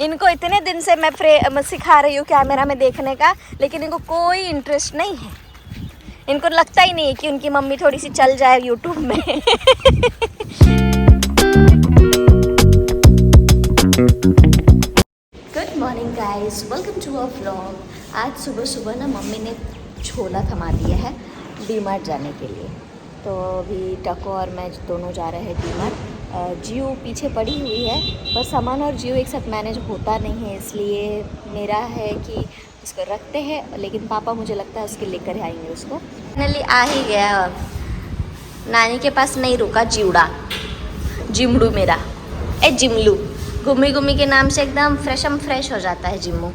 इनको इतने दिन से मैं सिखा रही हूँ कैमरा में देखने का, लेकिन इनको कोई इंटरेस्ट नहीं है। इनको लगता ही नहीं है कि उनकी मम्मी थोड़ी सी चल जाए यूट्यूब में। Good morning guys, welcome to our vlog. आज सुबह सुबह ना मम्मी ने झोला थमा दिया है डीमार्ट जाने के लिए। तो अभी टको और मैं दोनों जा रहे हैं डीमार्ट। जियो पीछे पड़ी हुई है, पर सामान और जियो एक साथ मैनेज होता नहीं है, इसलिए मेरा है कि इसको रखते हैं, लेकिन पापा मुझे लगता है उसके लेकर आएंगे उसको। फाइनली आ ही गया। अब नानी के पास नहीं रुका जिउड़ा, जिमड़ू मेरा जिमलू। घूमी घूमी के नाम से एकदम फ्रेश हो जाता है जिम्मू।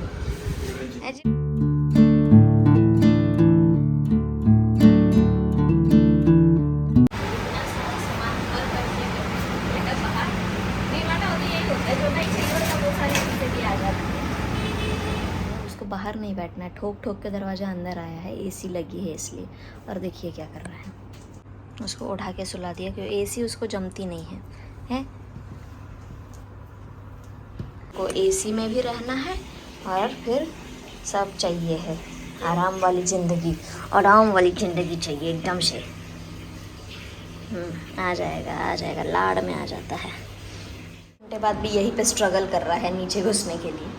उसको बाहर नहीं बैठना है, ठोक ठोक के दरवाजा अंदर आया है, एसी लगी है इसलिए। और देखिए क्या कर रहा है, उसको उठा के सुला दिया क्योंकि एसी उसको जमती नहीं है, हैं? को एसी में भी रहना है और फिर सब चाहिए है। आराम वाली ज़िंदगी चाहिए एकदम से। आ जाएगा, लाड़ में आ जाता है। घंटे बाद भी यहीं पे स्ट्रगल कर रहा है नीचे घुसने के लिए।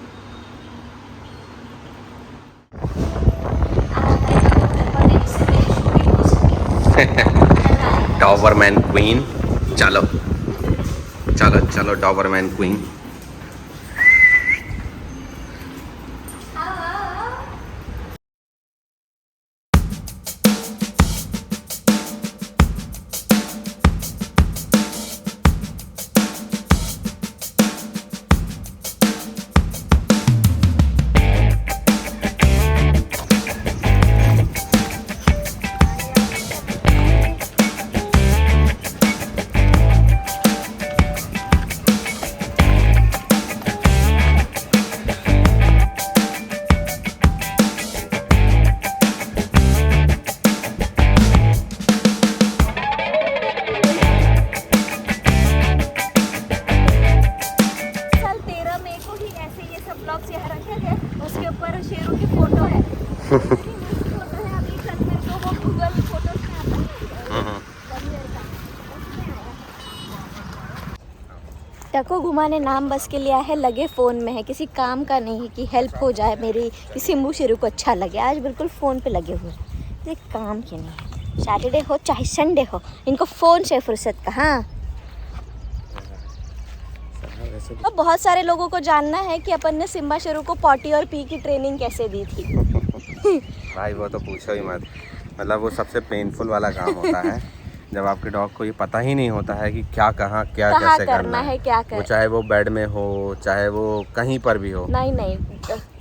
डॉबरमैन क्वीन, चलो डॉबरमैन क्वीन। उसके ऊपर शेरों की फोटो है। टको घुमाने नाम बस के लिया है, लगे फ़ोन में है, किसी काम का नहीं है कि हेल्प हो जाए मेरी, कि सिम्बू शेरू को अच्छा लगे। आज बिल्कुल फ़ोन पे लगे हुए, ये काम के नहीं है। सैटरडे हो चाहे संडे हो, इनको फ़ोन से फुर्सत कहाँ। अब बहुत सारे लोगों को जानना है कि अपन ने सिम्बा शेरू को पॉटी और पी की ट्रेनिंग कैसे दी थी। भाई वो तो पूछो ही मत, मतलब वो सबसे पेनफुल वाला काम होता है जब आपके डॉग को ये पता ही नहीं होता है कि क्या कहाँ क्या कैसे करना है, क्या कर। वो चाहे वो बेड में हो, चाहे वो कहीं पर भी हो। नहीं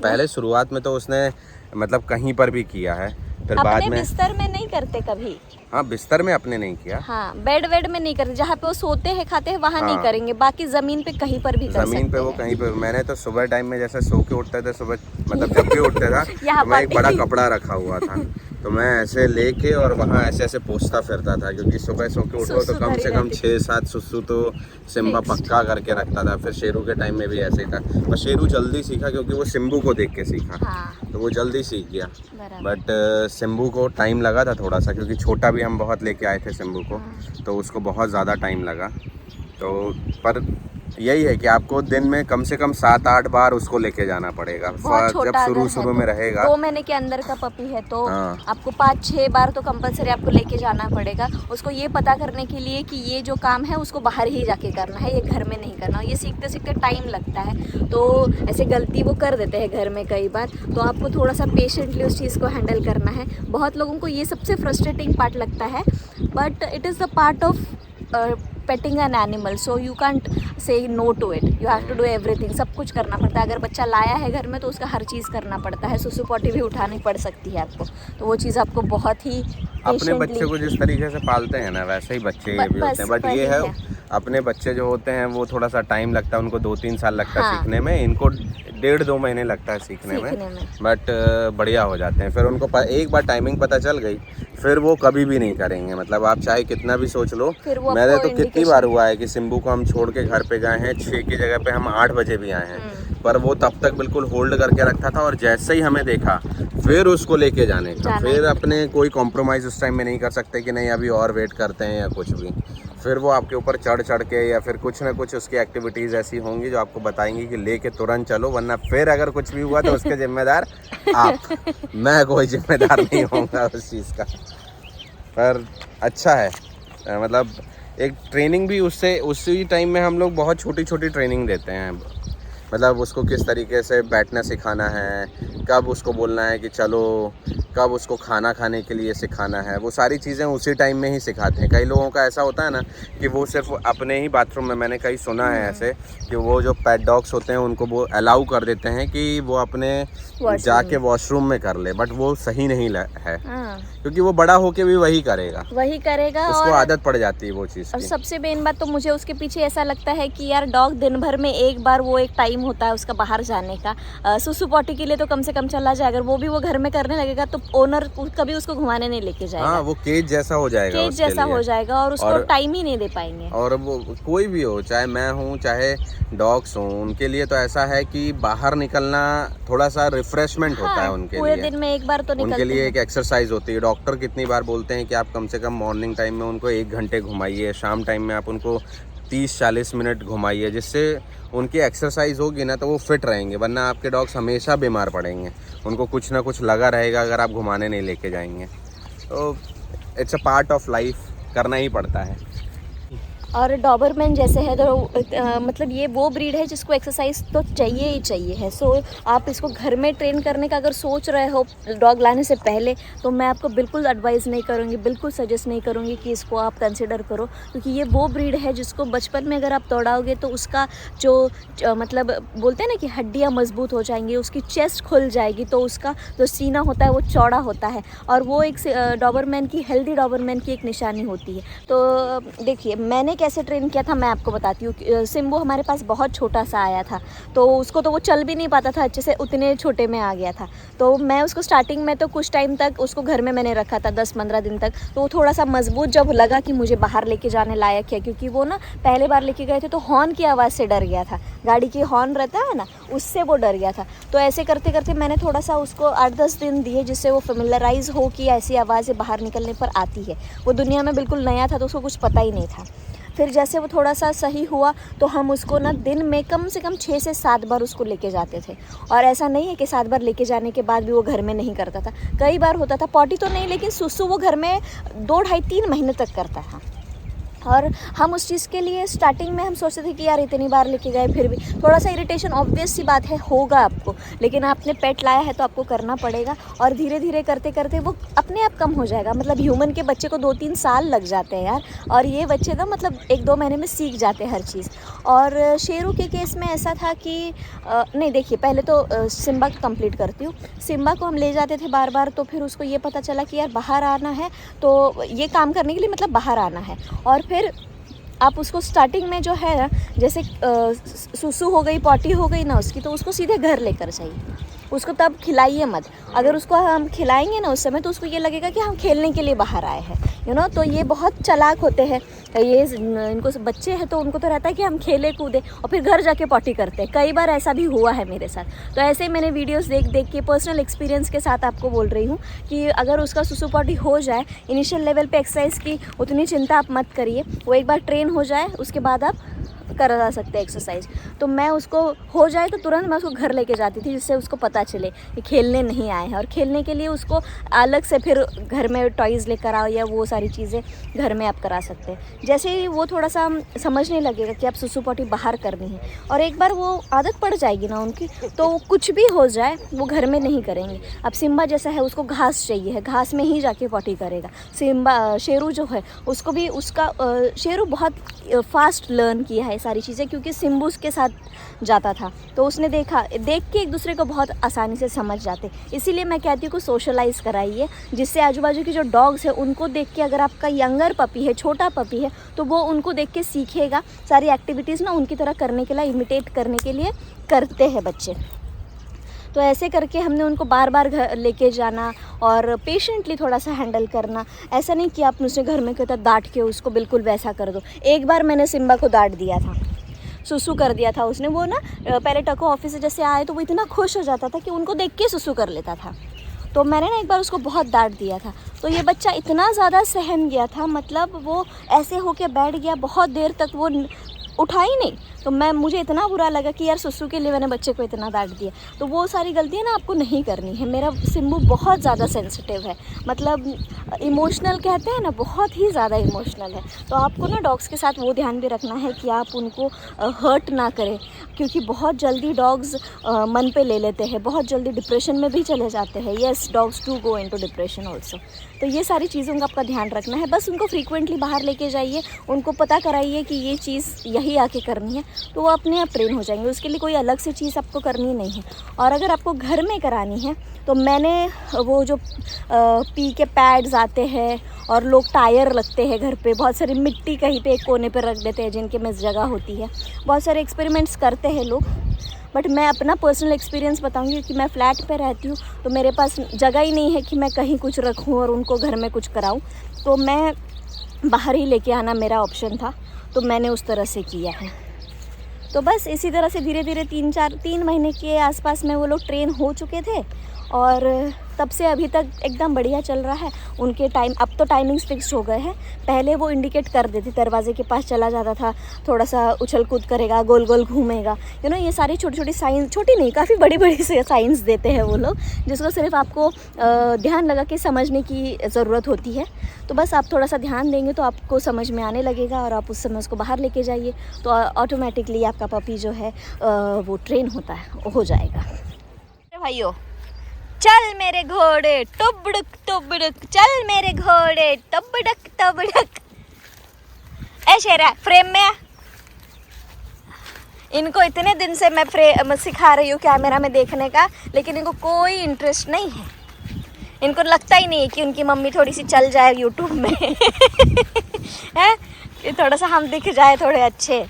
पहले शुरुआत में तो उसने मतलब कहीं पर भी किया है, फिर बाद में बिस्तर में नहीं करते कभी। हाँ, बिस्तर में अपने नहीं किया। हाँ, बेड वेड में नहीं करते, जहाँ पे वो सोते हैं खाते हैं वहाँ नहीं करेंगे, बाकी जमीन पे कहीं पर भी कर सकते हैं। जमीन पे वो कहीं पे। मैंने तो सुबह टाइम में जैसे सो के उठते थे, सुबह मतलब जब भी उठते था तो मैं एक बड़ा कपड़ा रखा हुआ था, तो मैं ऐसे लेके और वहाँ ऐसे पोंछता फिरता था, क्योंकि सुबह सो के उठो तो कम से कम 6-7 सुसु तो सिम्बा पक्का करके रखता था। फिर शेरू के टाइम में भी ऐसे ही था, पर शेरू जल्दी सीखा क्योंकि वो सिम्बू को देख के सीखा। तो वो जल्दी सीख गया। बट सिम्बू को टाइम लगा था थोड़ा सा, क्योंकि छोटा भी हम बहुत लेके आए थे सिम्बू को, तो उसको बहुत ज़्यादा टाइम लगा। तो पर यही है कि आपको दिन में कम से कम 7-8 बार उसको लेके जाना पड़ेगा। जब शुरू में रहेगा, 2 महीने के अंदर का पपी है तो आपको 5-6 बार तो कंपलसरी आपको लेके जाना पड़ेगा, उसको ये पता करने के लिए कि ये जो काम है उसको बाहर ही जाके करना है, ये घर में नहीं करना। ये सीखते सीखते टाइम लगता है, तो ऐसे गलती वो कर देते हैं घर में कई बार, तो आपको थोड़ा सा पेशेंटली उस चीज़ को हैंडल करना है। बहुत लोगों को ये सबसे फ्रस्ट्रेटिंग पार्ट लगता है, but it is the part of petting an animal, so you can't say no to it, you have to do everything. सब कुछ करना पड़ता है। अगर बच्चा लाया है घर में तो उसका हर चीज़ करना पड़ता है, सुसु पॉटी भी उठानी पड़ सकती है आपको, तो वो चीज़ आपको बहुत ही अपने बच्चे को जिस तरीके से पालते हैं ना, वैसे ही बच्चे भी होते हैं। बट ये है, अपने बच्चे जो होते हैं वो थोड़ा सा टाइम लगता है, उनको 2-3 साल लगता है सीखने में, इनको 1.5-2 महीने लगता है सीखने में। बट बढ़िया हो जाते हैं। फिर उनको एक बार टाइमिंग पता चल गई, फिर वो कभी भी नहीं करेंगे। मतलब आप चाहे कितना भी सोच लो, मेरे तो कितनी बार हुआ है कि सिम्बू को हम छोड़ के घर पे गए हैं 6 की जगह पे हम 8 बजे भी आए हैं, पर वो तब तक बिल्कुल होल्ड करके रखा था, और जैसे ही हमें देखा फिर उसको लेके जाने का, फिर अपने कोई कॉम्प्रोमाइज़ उस टाइम में नहीं कर सकते कि नहीं अभी और वेट करते हैं या कुछ भी। फिर वो आपके ऊपर चढ़ के या फिर कुछ ना कुछ उसकी एक्टिविटीज़ ऐसी होंगी जो आपको बताएंगी कि लेके तुरंत चलो, वरना फिर अगर कुछ भी हुआ तो उसके जिम्मेदार आप, मैं कोई जिम्मेदार नहीं होऊंगा उस चीज़ का। पर अच्छा है, मतलब एक ट्रेनिंग भी उससे उसी टाइम में हम लोग बहुत छोटी छोटी ट्रेनिंग देते हैं, मतलब उसको किस तरीके से बैठना सिखाना है, कब उसको बोलना है कि चलो, कब उसको खाना खाने के लिए सिखाना है, वो सारी चीज़ें उसी टाइम में ही सिखाते हैं। कई लोगों का ऐसा होता है ना कि वो सिर्फ अपने ही बाथरूम में, मैंने कहीं सुना है ऐसे कि वो जो पेट डॉग्स होते हैं उनको वो अलाउ कर देते हैं कि वो अपने जाके वॉशरूम में कर ले, बट वो सही नहीं है, क्योंकि वो बड़ा होके भी वही करेगा उसको आदत पड़ जाती है वो चीज़ की। और सबसे मेन बात तो मुझे उसके पीछे ऐसा लगता है कि यार डॉग दिन भर में एक बार वो एक टाइम होता है उसका बाहर जाने का, सुसु पॉटी के लिए तो कम से कम चला जाए, अगर वो भी वो घर में करने लगेगा तो ओनर कभी उसको घुमाने नहीं लेके जाएगा। हाँ, वो केज जैसा हो जाएगा, और उसको टाइम ही नहीं दे पाएंगे। और वो कोई भी हो, चाहे मैं हूँ चाहे डॉग्स हों, उनके लिए तो ऐसा है कि बाहर निकलना थोड़ा सा रिफ्रेशमेंट होता है उनके पूरे लिए, दिन में एक बार तो निकलते उनके लिए एक एक्सरसाइज होती है। डॉक्टर कितनी बार बोलते हैं कि आप कम से कम मॉर्निंग टाइम में उनको 1 घंटे घुमाइए, शाम टाइम में आप उनको 30-40 मिनट घुमाइए, जिससे उनकी एक्सरसाइज होगी ना तो वो फिट रहेंगे, वरना आपके डॉग्स हमेशा बीमार पड़ेंगे, उनको कुछ ना कुछ लगा रहेगा अगर आप घुमाने नहीं लेके जाएंगे। तो it's a part of life, करना ही पड़ता है। और डॉबरमैन जैसे है तो मतलब ये वो ब्रीड है जिसको एक्सरसाइज तो चाहिए ही चाहिए है। सो आप इसको घर में ट्रेन करने का अगर सोच रहे हो डॉग लाने से पहले, तो मैं आपको बिल्कुल एडवाइस नहीं करूँगी, बिल्कुल सजेस्ट नहीं करूँगी कि इसको आप कंसिडर करो, क्योंकि ये वो ब्रीड है जिसको बचपन में अगर आप दौड़ाओगे तो उसका जो मतलब बोलते हैं ना कि हड्डियाँ मजबूत हो जाएंगी, उसकी चेस्ट खुल जाएगी, तो उसका जो सीना होता है वो चौड़ा होता है, और वो एक डॉबरमैन की, हेल्दी डॉबरमैन की एक निशानी होती है। तो देखिए मैंने कैसे ट्रेन किया था मैं आपको बताती हूँ। सिम्बू हमारे पास बहुत छोटा सा आया था, तो उसको तो वो चल भी नहीं पाता था अच्छे से, उतने छोटे में आ गया था। तो मैं उसको स्टार्टिंग में तो कुछ टाइम तक उसको घर में मैंने रखा था, 10-15 दिन तक। तो वो थोड़ा सा मजबूत जब लगा कि मुझे बाहर लेके जाने लायक है, क्योंकि वो ना पहले बार लेके गए थे तो हॉर्न की आवाज़ से डर गया था, गाड़ी की हॉर्न रहता है ना, उससे वो डर गया था। तो ऐसे करते करते मैंने थोड़ा सा उसको 8-10 दिन दिए, जिससे वो फेमिलराइज हो कि ऐसी आवाज़ें बाहर निकलने पर आती है। वो दुनिया में बिल्कुल नया था तो उसको कुछ पता ही नहीं था। फिर जैसे वो थोड़ा सा सही हुआ तो हम उसको ना दिन में कम से कम 6 से 7 बार उसको लेके जाते थे। और ऐसा नहीं है कि 7 बार लेके जाने के बाद भी वो घर में नहीं करता था, कई बार होता था, पॉटी तो नहीं लेकिन सुसु वो घर में 2, 2.5, 3 महीने तक करता था। और हम उस चीज़ के लिए स्टार्टिंग में हम सोचते थे कि यार इतनी बार लेके गए फिर भी थोड़ा सा इरिटेशन ऑब्वियस सी बात है, होगा आपको, लेकिन आपने पेट लाया है तो आपको करना पड़ेगा। और धीरे धीरे करते करते वो अपने आप कम हो जाएगा। मतलब ह्यूमन के बच्चे को 2-3 साल लग जाते हैं यार, और ये बच्चे ना मतलब 1-2 महीने में सीख जाते हैं हर चीज़। और शेरू के केस में ऐसा था कि नहीं, देखिए पहले तो सिम्बा का कंप्लीट करती हूँ। सिम्बा को हम ले जाते थे बार बार, तो फिर उसको ये पता चला कि यार बाहर आना है, तो ये काम करने के लिए मतलब बाहर आना है। और फिर आप उसको स्टार्टिंग में जो है ना, जैसे सुसु हो गई, पॉटी हो गई ना उसकी, तो उसको सीधे घर लेकर जाइए, उसको तब खिलाइए मत। अगर उसको हम खिलाएंगे ना उस समय, तो उसको ये लगेगा कि हम खेलने के लिए बाहर आए हैं, तो ये बहुत चालाक होते हैं ये, इनको बच्चे हैं तो उनको तो रहता है कि हम खेले कूदे, और फिर घर जाके पॉटी करते हैं। कई बार ऐसा भी हुआ है मेरे साथ। तो ऐसे ही मैंने वीडियोस देख देख के पर्सनल एक्सपीरियंस के साथ आपको बोल रही हूँ कि अगर उसका सुसु पॉटी हो जाए, इनिशियल लेवल पे एक्सरसाइज की उतनी चिंता आप मत करिए, वो एक बार ट्रेन हो जाए उसके बाद आप करा सकते हैं एक्सरसाइज। तो मैं उसको हो जाए तो तुरंत मैं उसको घर लेके जाती थी, जिससे उसको पता चले कि खेलने नहीं आए हैं। और खेलने के लिए उसको अलग से फिर घर में टॉयज़ लेकर आओ, या वो सारी चीज़ें घर में आप करा सकते हैं। जैसे ही वो थोड़ा सा समझने लगेगा कि आप सुसु पॉटी बाहर करनी है, और एक बार वो आदत पड़ जाएगी ना उनकी, तो कुछ भी हो जाए वो घर में नहीं करेंगे। अब सिम्बा जैसा है, उसको घास चाहिए है, घास में ही जाके पॉटी करेगा। शेरू जो है उसको भी शेरू बहुत फास्ट लर्न किया है सारी चीज़ें, क्योंकि सिम्बू उसके साथ जाता था, तो उसने देख के एक दूसरे को बहुत आसानी से समझ जाते। इसीलिए मैं कहती हूँ कि सोशलाइज़ कराइए, जिससे आजू बाजू की जो डॉग्स है उनको देख के, अगर आपका यंगर पपी है, छोटा पपी है, तो वो उनको देख के सीखेगा सारी एक्टिविटीज़ ना उनकी तरह करने के लिए, इमिटेट करने के लिए करते हैं बच्चे। तो ऐसे करके हमने उनको बार बार घर लेके जाना और पेशेंटली थोड़ा सा हैंडल करना। ऐसा नहीं कि आप मुझसे घर में कहता डांट के उसको बिल्कुल वैसा कर दो। एक बार मैंने सिम्बा को डांट दिया था, सुसु कर दिया था उसने। वो ना पहले टको ऑफिस से जैसे आए तो वो इतना खुश हो जाता था कि उनको देख के सुसु कर लेता था। तो मैंने ना एक बार उसको बहुत डांट दिया था, तो ये बच्चा इतना ज़्यादा सहम गया था, मतलब वो ऐसे होके बैठ गया, बहुत देर तक वो उठा ही नहीं। तो मुझे इतना बुरा लगा कि यार सुसु के लिए मैंने बच्चे को इतना डांट दिया। तो वो सारी गलतियाँ ना आपको नहीं करनी है। मेरा सिम्बू बहुत ज़्यादा सेंसिटिव है, मतलब इमोशनल कहते हैं ना, बहुत ही ज़्यादा इमोशनल है। तो आपको ना डॉग्स के साथ वो ध्यान भी रखना है कि आप उनको हर्ट ना करें, क्योंकि बहुत जल्दी डॉग्स मन पे ले लेते हैं, बहुत जल्दी डिप्रेशन में भी चले जाते हैं। Yes, dogs do go into depression also. तो ये सारी चीज़ों का आपका ध्यान रखना है। बस उनको फ्रीक्वेंटली बाहर लेके जाइए, उनको पता कराइए कि ये चीज़ यही आके करनी है, तो वो अपने आप ट्रेन हो जाएंगे। उसके लिए कोई अलग से चीज़ आपको करनी नहीं है। और अगर आपको घर में करानी है तो मैंने वो जो पी के पैड्स आते हैं और लोग टायर लगते हैं घर पे, बहुत सारी मिट्टी कहीं पे एक कोने पे रख देते हैं जिनके में जगह होती है, बहुत सारे एक्सपेरिमेंट्स करते हैं लोग। बट मैं अपना पर्सनल एक्सपीरियंस बताऊंगी कि मैं फ़्लैट पे रहती हूँ, तो मेरे पास जगह ही नहीं है कि मैं कहीं कुछ रखूँ और उनको घर में कुछ कराऊँ। तो मैं बाहर ही लेके आना मेरा ऑप्शन था, तो मैंने उस तरह से किया है। तो बस इसी तरह से धीरे धीरे 3 महीने के आसपास में वो लोग ट्रेन हो चुके थे, और तब से अभी तक एकदम बढ़िया चल रहा है। उनके अब तो टाइमिंग्स फिक्स हो गए हैं। पहले वो इंडिकेट कर देते, दरवाजे के पास चला जाता था, थोड़ा सा उछल कूद करेगा, गोल गोल घूमेगा, ये सारी छोटी छोटी साइंस, छोटी नहीं काफ़ी बड़ी बड़ी से साइंस देते हैं वो लोग, जिसको सिर्फ आपको ध्यान लगा के समझने की ज़रूरत होती है। तो बस आप थोड़ा सा ध्यान देंगे तो आपको समझ में आने लगेगा, और आप उस समय उसको बाहर लेके जाइए तो ऑटोमेटिकली आपका पपी जो है वो ट्रेन होता है, हो जाएगा। भाइयों, चल मेरे घोड़े टुबड़ुक टुबड़ुक, चल मेरे घोड़े टुबड़ुक टुबड़ुक। ए शेरा, फ्रेम में। इनको इतने दिन से मैं सिखा रही हूँ कैमरा में देखने का, लेकिन इनको कोई इंटरेस्ट नहीं है। इनको लगता ही नहीं है कि उनकी मम्मी थोड़ी सी चल जाए यूट्यूब में है कि थोड़ा सा हम दिख जाए थोड़े अच्छे।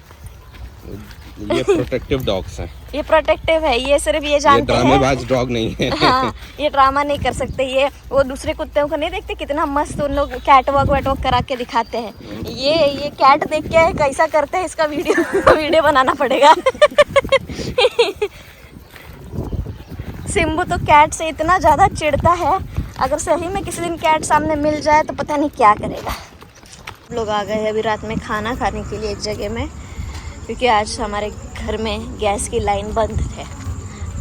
ये प्रोटेक्टिव डॉग्स हैं। ये प्रोटेक्टिव है, ये सिर्फ ये जानते हैं, ड्रामेबाज डॉग नहीं है। हाँ, ये ड्रामा नहीं कर सकते। ये वो दूसरे कुत्तों को नहीं देखते कितना मस्त उन लोग कैट वॉक वेट वॉक करा के दिखाते हैं। ये कैट देख के कैसा करते हैं, इसका वीडियो बनाना पड़ेगा। सिम्बू तो कैट से इतना ज़्यादा चिढ़ता है, अगर सही में किसी दिन कैट सामने मिल जाए तो पता नहीं क्या करेगा। लोग आ गए हैं अभी रात में खाना खाने के लिए एक जगह में, क्योंकि आज हमारे घर में गैस की लाइन बंद है।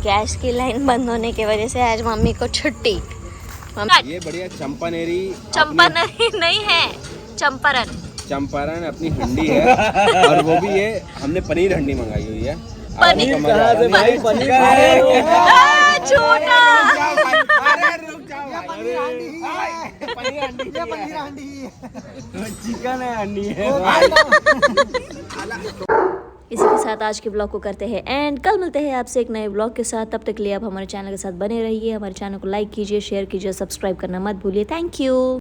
गैस की लाइन बंद होने की वजह से आज मम्मी को छुट्टी। ये बढ़िया चंपानेरी नहीं है, चंपारण अपनी हंडी है, और वो भी ये हमने पनीर हंडी मंगाई हुई है। चिकन है, हंडी है। इसी के साथ आज के ब्लॉग को करते हैं एंड कल मिलते हैं आपसे एक नए ब्लॉग के साथ। तब तक के लिए आप हमारे चैनल के साथ बने रहिए। हमारे चैनल को लाइक कीजिए, शेयर कीजिए, सब्सक्राइब करना मत भूलिए। Thank you.